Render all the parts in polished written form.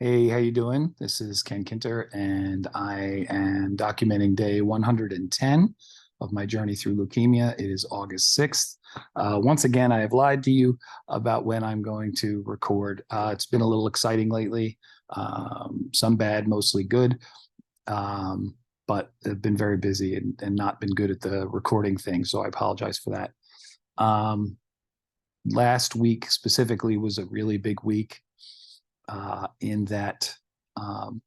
Hey, how you doing? This is Ken Kinter, and I am documenting day 110 of my journey through leukemia. It is August 6th. Once again, I have lied to you about when I'm going to record. It's been a little exciting lately, some bad, mostly good, but I've been very busy and not been good at the recording thing, so I apologize for that. Um, Last week specifically was a really big week in that um,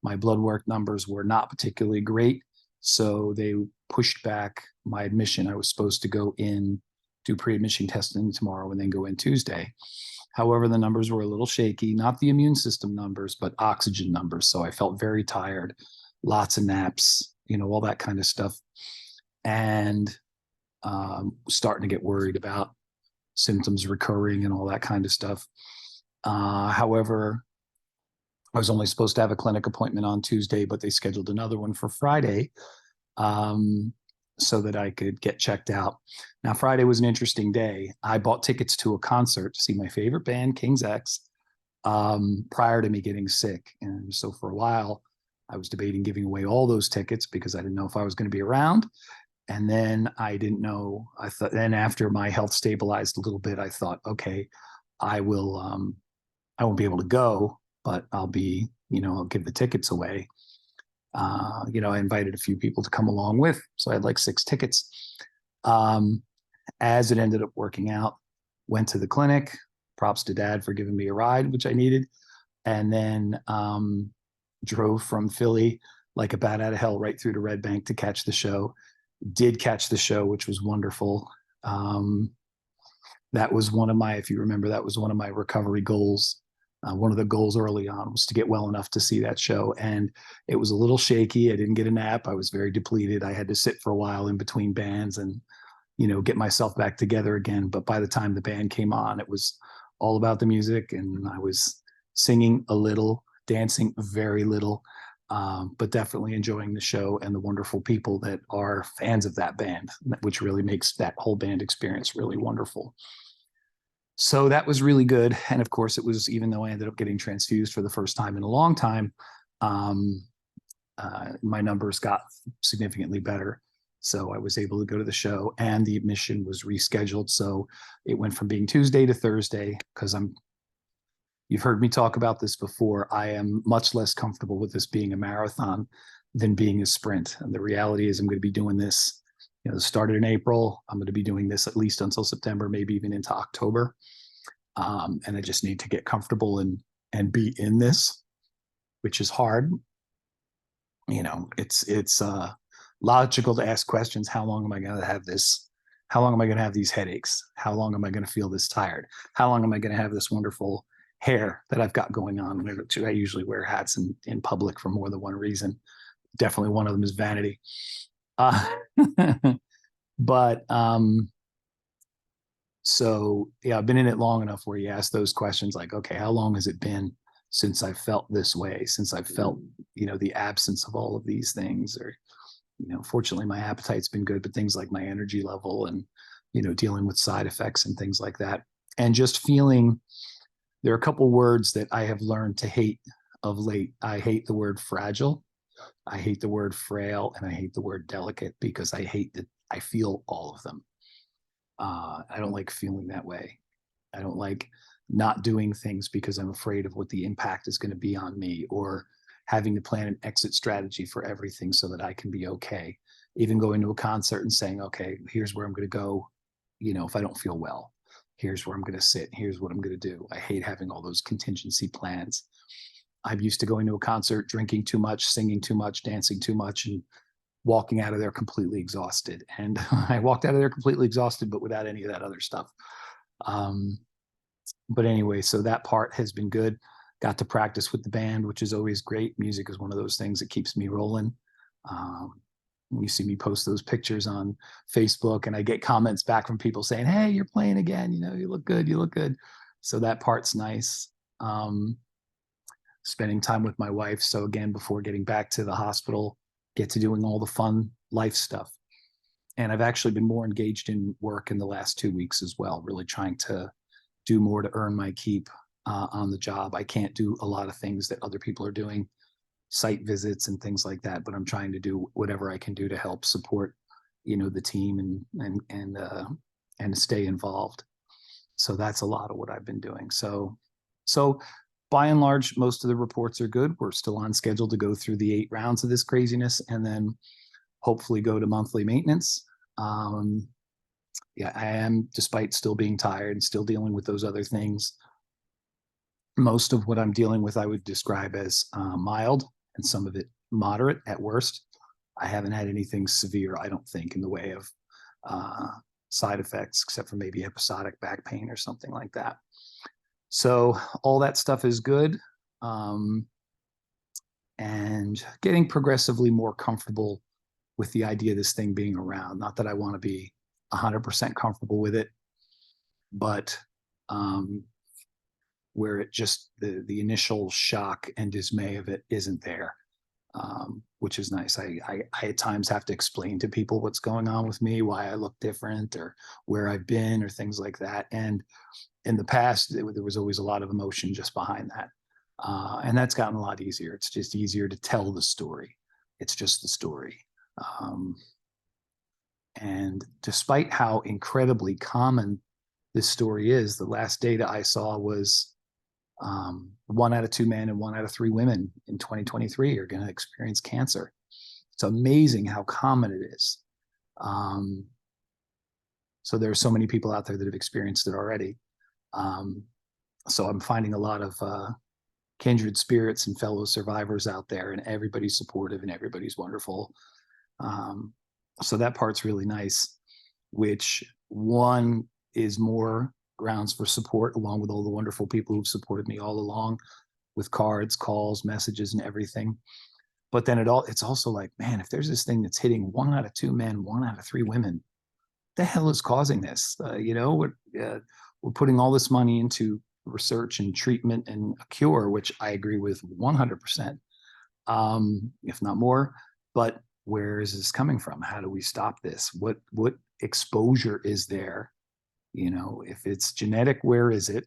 my blood work numbers were not particularly great. So they pushed back my admission. I was supposed to go in, do pre-admission testing tomorrow, and then go in Tuesday. However, the numbers were a little shaky, not the immune system numbers, but oxygen numbers. So I felt very tired, lots of naps, all that kind of stuff. And starting to get worried about symptoms recurring and all that kind of stuff. However, I was only supposed to have a clinic appointment on Tuesday, but they scheduled another one for Friday so that I could get checked out. Now, Friday was an interesting day. I bought tickets to a concert to see my favorite band, King's X, prior to me getting sick. And so for a while, I was debating giving away all those tickets because I didn't know if I was going to be around. And then I didn't know. I thought, then after my health stabilized a little bit, I thought, okay, I will, I won't be able to go, but I'll be, I'll give the tickets away. I invited a few people to come along with, so I had like 6 tickets. As it ended up working out, went to the clinic. Props to Dad for giving me a ride, which I needed, and then drove from Philly like a bat out of hell right through to Red Bank to catch the show. Did catch the show, which was wonderful. That was one of my, if you remember, that was one of my recovery goals. One of the goals early on was to get well enough to see that show. And it was a little shaky. I didn't get a nap. I was very depleted. I had to sit for a while in between bands and, get myself back together again. But by the time the band came on, it was all about the music. And I was singing a little, dancing very little, but definitely enjoying the show and the wonderful people that are fans of that band, which really makes that whole band experience really wonderful. So that was really good. And of course, it was, even though I ended up getting transfused for the first time in a long time, um, my numbers got significantly better. So I was able to go to the show, and the admission was rescheduled. So it went from being Tuesday to Thursday because you've heard me talk about this before. I am much less comfortable with this being a marathon than being a sprint. And the reality is I'm going to be doing this, started in April. I'm going to be doing this at least until September, maybe even into October. And I just need to get comfortable and be in this, which is hard. It's logical to ask questions. How long am I going to have this? How long am I going to have these headaches? How long am I going to feel this tired? How long am I going to have this wonderful hair that I've got going on? I usually wear hats in public for more than one reason. Definitely one of them is vanity. But so yeah, I've been in it long enough where you ask those questions like, okay, how long has it been since I felt this way, since I felt, the absence of all of these things? Or, fortunately my appetite's been good, but things like my energy level and, dealing with side effects and things like that. And just feeling, there are a couple words that I have learned to hate of late. I hate the word fragile. I hate the word frail, and I hate the word delicate, because I hate that I feel all of them. I don't like feeling that way. I don't like not doing things because I'm afraid of what the impact is going to be on me, or having to plan an exit strategy for everything so that I can be okay. Even going to a concert and saying, okay, here's where I'm going to go, if I don't feel well. Here's where I'm going to sit. Here's what I'm going to do. I hate having all those contingency plans. I'm used to going to a concert, drinking too much, singing too much, dancing too much, and walking out of there completely exhausted. And I walked out of there completely exhausted, but without any of that other stuff. But anyway, so that part has been good. Got to practice with the band, which is always great. Music is one of those things that keeps me rolling. You see me post those pictures on Facebook, and I get comments back from people saying, hey, you're playing again. You look good. You look good. So that part's nice. Spending time with my wife. So again, before getting back to the hospital, get to doing all the fun life stuff. And I've actually been more engaged in work in the last 2 weeks as well, really trying to do more to earn my keep. on the job. I can't do a lot of things that other people are doing, site visits and things like that, but I'm trying to do whatever I can do to help support, the team and stay involved. So that's a lot of what I've been doing. So by and large, most of the reports are good. We're still on schedule to go through the 8 rounds of this craziness and then hopefully go to monthly maintenance. Yeah, I am, despite still being tired and still dealing with those other things. Most of what I'm dealing with, I would describe as mild, and some of it moderate at worst. I haven't had anything severe, I don't think, in the way of side effects, except for maybe episodic back pain or something like that. So all that stuff is good. And getting progressively more comfortable with the idea of this thing being around. Not that I want to be 100% comfortable with it, but where it just, the initial shock and dismay of it isn't there, which is nice. I at times have to explain to people what's going on with me, why I look different or where I've been or things like that. And in the past, there was always a lot of emotion just behind that. And that's gotten a lot easier. It's just easier to tell the story. It's just the story. And despite how incredibly common this story is, the last data I saw was 1 out of 2 men and 1 out of 3 women in 2023 are going to experience cancer. It's amazing how common it is. So there are so many people out there that have experienced it already. So I'm finding a lot of kindred spirits and fellow survivors out there, and everybody's supportive and everybody's wonderful. So that part's really nice, which one is more grounds for support, along with all the wonderful people who've supported me all along with cards, calls, messages, and everything. But then it's also like, man, if there's this thing that's hitting 1 out of 2 men, 1 out of 3 women, the hell is causing this? We're putting all this money into research and treatment and a cure, which I agree with 100%, if not more. But where is this coming from? How do we stop this? What exposure is there? If it's genetic, where is it?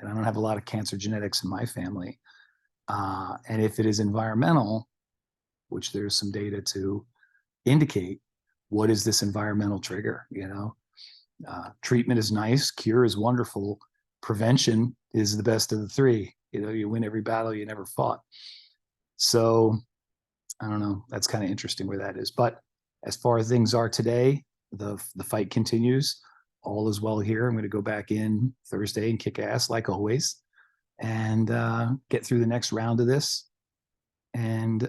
And I don't have a lot of cancer genetics in my family. And if it is environmental, which there's some data to indicate, what is this environmental trigger? Treatment is nice, cure is wonderful, prevention is the best of the 3. You win every battle you never fought. So I don't know, that's kind of interesting where that is. But as far as things are today, the fight continues. All is well here. I'm going to go back in Thursday and kick ass like always, and get through the next round of this. And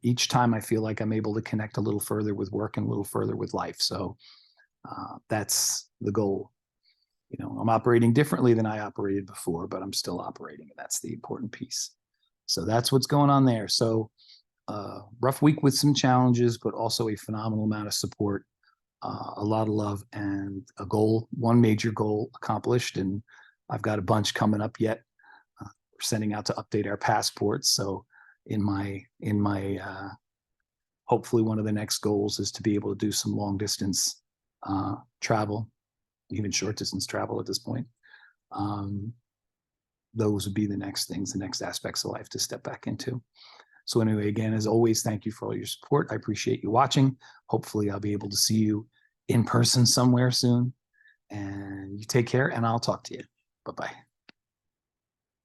each time I feel like I'm able to connect a little further with work and a little further with life. So that's the goal. I'm operating differently than I operated before, but I'm still operating, and that's the important piece. So that's what's going on there. So rough week with some challenges, but also a phenomenal amount of support, a lot of love, and a goal, one major goal accomplished. And I've got a bunch coming up yet. We're sending out to update our passports. So in my hopefully one of the next goals is to be able to do some long distance travel, even short distance travel at this point. Those would be the next things, the next aspects of life to step back into. So anyway, again, as always, thank you for all your support. I appreciate you watching. Hopefully I'll be able to see you in person somewhere soon. And you take care, and I'll talk to you. Bye-bye.